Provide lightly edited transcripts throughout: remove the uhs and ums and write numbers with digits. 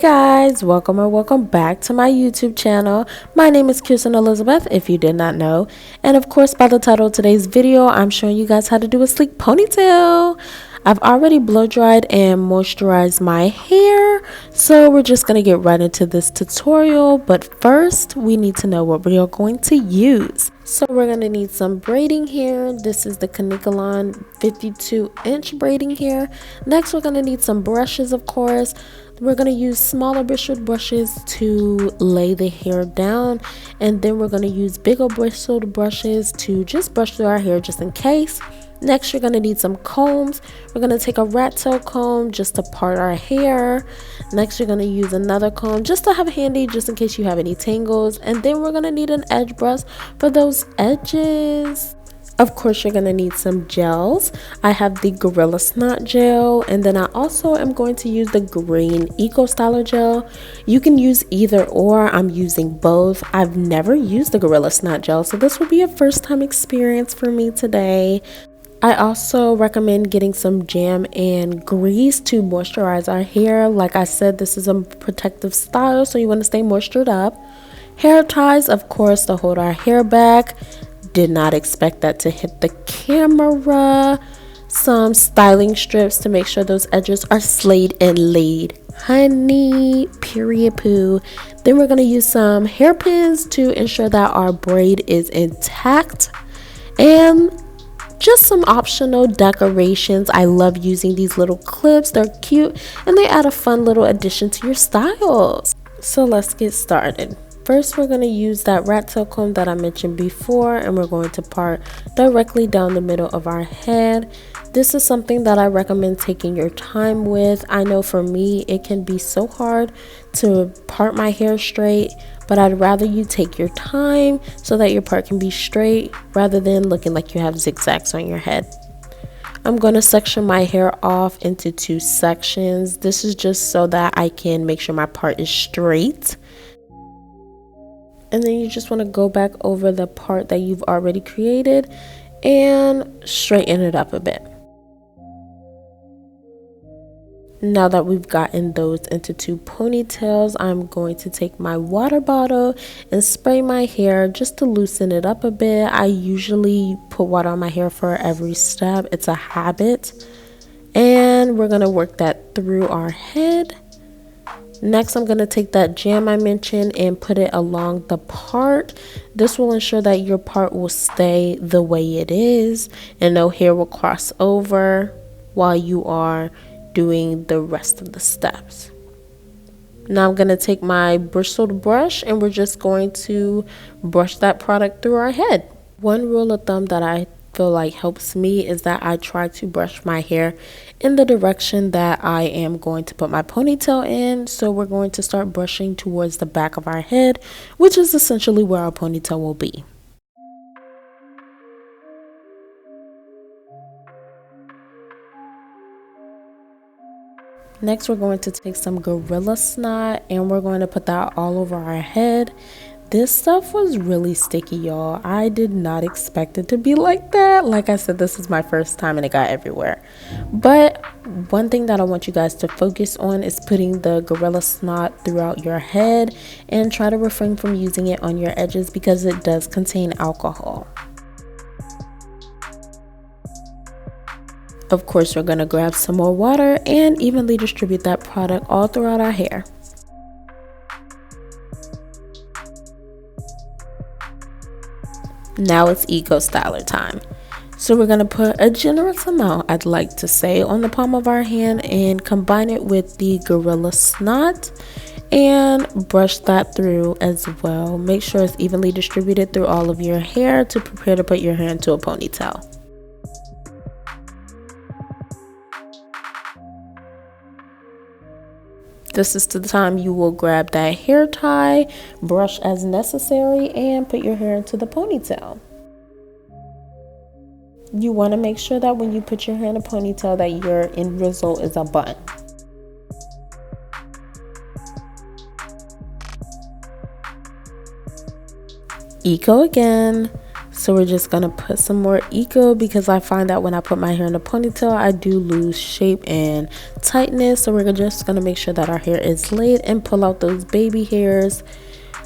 Guys, welcome or welcome back to my YouTube channel. My name is Kirstenelizabeth, if you did not know, and of course by the title of today's video I'm showing you guys how to do a sleek ponytail. I've already blow dried and moisturized my hair, so we're just going to get right into this tutorial. But first we need to know what we are going to use. So we're going to need some braiding hair. This is the Kirstenelizabeth 52-inch braiding hair. Next we're going to need some brushes, of course. We're going to use smaller bristled brushes to lay the hair down, and then we're going to use bigger bristled brushes to just brush through our hair just in case. Next, you're going to need some combs. We're going to take a rat tail comb just to part our hair. Next, you're going to use another comb just to have handy just in case you have any tangles. And then we're going to need an edge brush for those edges. Of course, you're going to need some gels. I have the Gorilla Snot gel, and then I also am going to use the green Eco Styler gel. You can use either or. I'm using both. I've never used the Gorilla Snot gel, so this will be a first time experience for me today. I also recommend getting some jam and grease to moisturize our hair. Like I said, this is a protective style, so you want to stay moistured up. Hair ties, of course, to hold our hair back. Did not expect that to hit the camera. Some styling strips to make sure those edges are slayed and laid. Honey, period poo. Then we're going to use some hairpins to ensure that our braid is intact. And just some optional decorations. I love using these little clips. They're cute and they add a fun little addition to your styles. So let's get started. First, we're going to use that rat tail comb that I mentioned before, and we're going to part directly down the middle of our head. This is something that I recommend taking your time with. I know for me, it can be so hard to part my hair straight, but I'd rather you take your time so that your part can be straight rather than looking like you have zigzags on your head. I'm going to section my hair off into 2 sections. This is just so that I can make sure my part is straight. And then you just want to go back over the part that you've already created and straighten it up a bit. Now that we've gotten those into 2 ponytails, I'm going to take my water bottle and spray my hair just to loosen it up a bit. I usually put water on my hair for every step. It's a habit. And we're going to work that through our head. Next, I'm going to take that jam I mentioned and put it along the part. This will ensure that your part will stay the way it is and no hair will cross over while you are doing the rest of the steps. Now I'm going to take my bristled brush and we're just going to brush that product through our head. One rule of thumb that I feel like helps me is that I try to brush my hair in the direction that I am going to put my ponytail in. So we're going to start brushing towards the back of our head, which is essentially where our ponytail will be. Next, we're going to take some Gorilla Snot and we're going to put that all over our head. This stuff was really sticky, y'all. I did not expect it to be like that. Like I said, this is my first time and it got everywhere. But one thing that I want you guys to focus on is putting the Gorilla Snot throughout your head and try to refrain from using it on your edges because it does contain alcohol. Of course, we're going to grab some more water and evenly distribute that product all throughout our hair. Now it's Eco Styler time. So we're going to put a generous amount, I'd like to say, on the palm of our hand and combine it with the Gorilla Snot and brush that through as well. Make sure it's evenly distributed through all of your hair to prepare to put your hair into a ponytail. This is the time you will grab that hair tie, brush as necessary, and put your hair into the ponytail. You want to make sure that when you put your hair in a ponytail that your end result is a bun. Eco again. So we're just gonna put some more eco, because I find that when I put my hair in a ponytail, I do lose shape and tightness. So we're just gonna make sure that our hair is laid and pull out those baby hairs.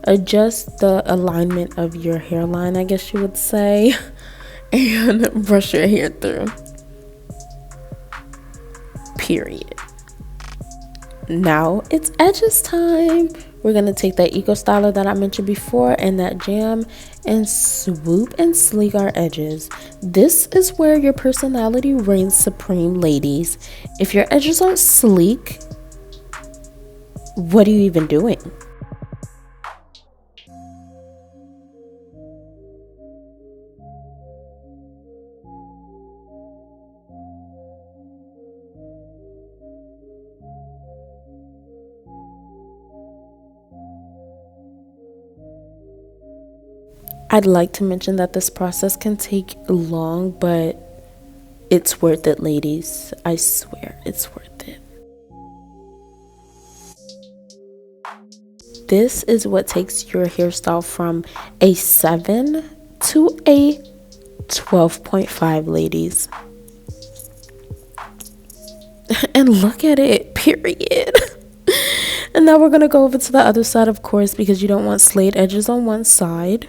Adjust the alignment of your hairline, I guess you would say, and brush your hair through. Period. Now it's edges time. We're going to take that eco styler that I mentioned before and that jam and swoop and sleek our edges. This is where your personality reigns supreme, ladies. If your edges aren't sleek, what are you even doing? I'd like to mention that this process can take long, but it's worth it, ladies. I swear, it's worth it. This is what takes your hairstyle from a 7 to a 12.5, ladies. And look at it, period. And now we're going to go over to the other side, of course, because you don't want slayed edges on one side.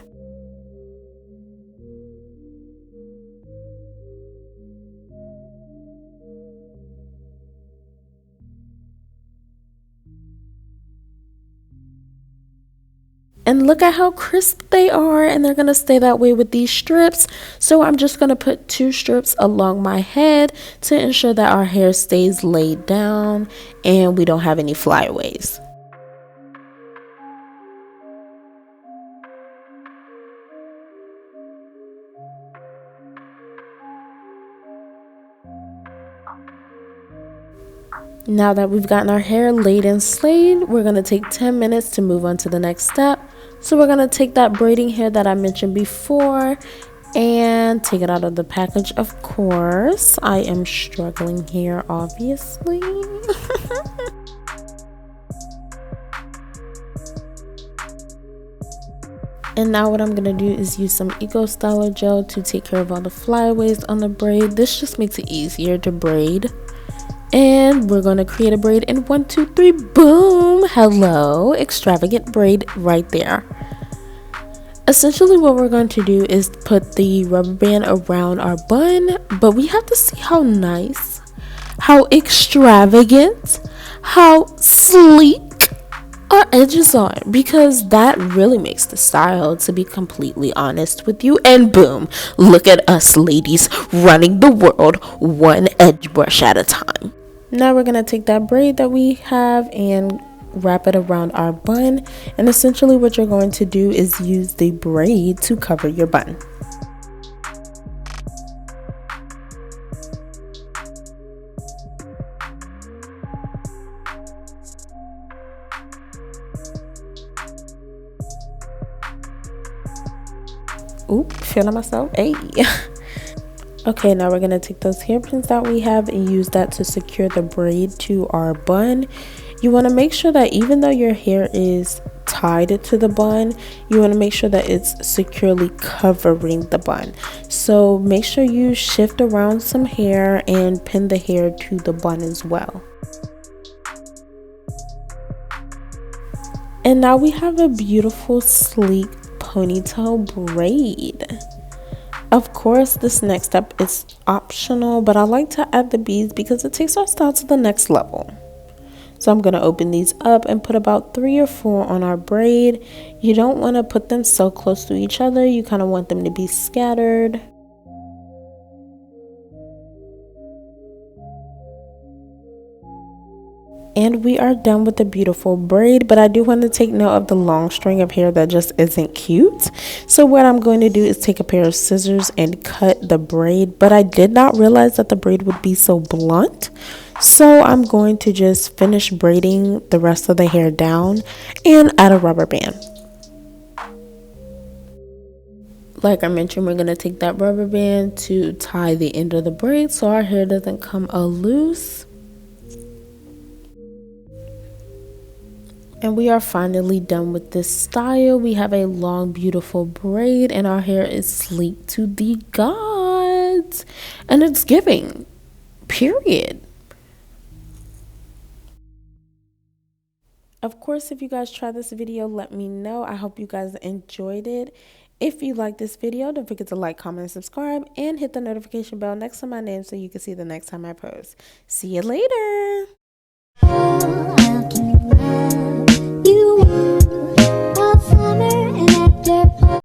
And look at how crisp they are, and they're going to stay that way with these strips. So I'm just going to put 2 strips along my head to ensure that our hair stays laid down and we don't have any flyaways. Now that we've gotten our hair laid and slayed, we're going to take 10 minutes to move on to the next step. So we're going to take that braiding hair that I mentioned before and take it out of the package, of course. I am struggling here, obviously. And now what I'm going to do is use some Eco Styler gel to take care of all the flyaways on the braid. This just makes it easier to braid. And we're going to create a braid in 1, 2, 3, boom. Hello, extravagant braid right there. Essentially what we're going to do is put the rubber band around our bun, but we have to see how nice, how extravagant, how sleek our edges are, because that really makes the style, to be completely honest with you. And boom, look at us ladies running the world one edge brush at a time. Now we're going to take that braid that we have and wrap it around our bun, and essentially what you're going to do is use the braid to cover your bun. Oop, feeling myself. Hey. Okay, now we're going to take those hairpins that we have and use that to secure the braid to our bun. You want to make sure that even though your hair is tied to the bun, you want to make sure that it's securely covering the bun. So make sure you shift around some hair and pin the hair to the bun as well. And now we have a beautiful, sleek ponytail braid. Of course, this next step is optional, but I like to add the beads because it takes our style to the next level. So I'm going to open these up and put about 3 or 4 on our braid. You don't want to put them so close to each other. You kind of want them to be scattered. And we are done with the beautiful braid, but I do want to take note of the long string of hair that just isn't cute. So what I'm going to do is take a pair of scissors and cut the braid, but I did not realize that the braid would be so blunt. So I'm going to just finish braiding the rest of the hair down and add a rubber band. Like I mentioned, we're going to take that rubber band to tie the end of the braid so our hair doesn't come loose. And we are finally done with this style. We have a long, beautiful braid, and our hair is sleek to the gods. And it's giving, period. Of course, if you guys try this video, let me know. I hope you guys enjoyed it. If you like this video, don't forget to like, comment, and subscribe, and hit the notification bell next to my name so you can see the next time I post. See you later.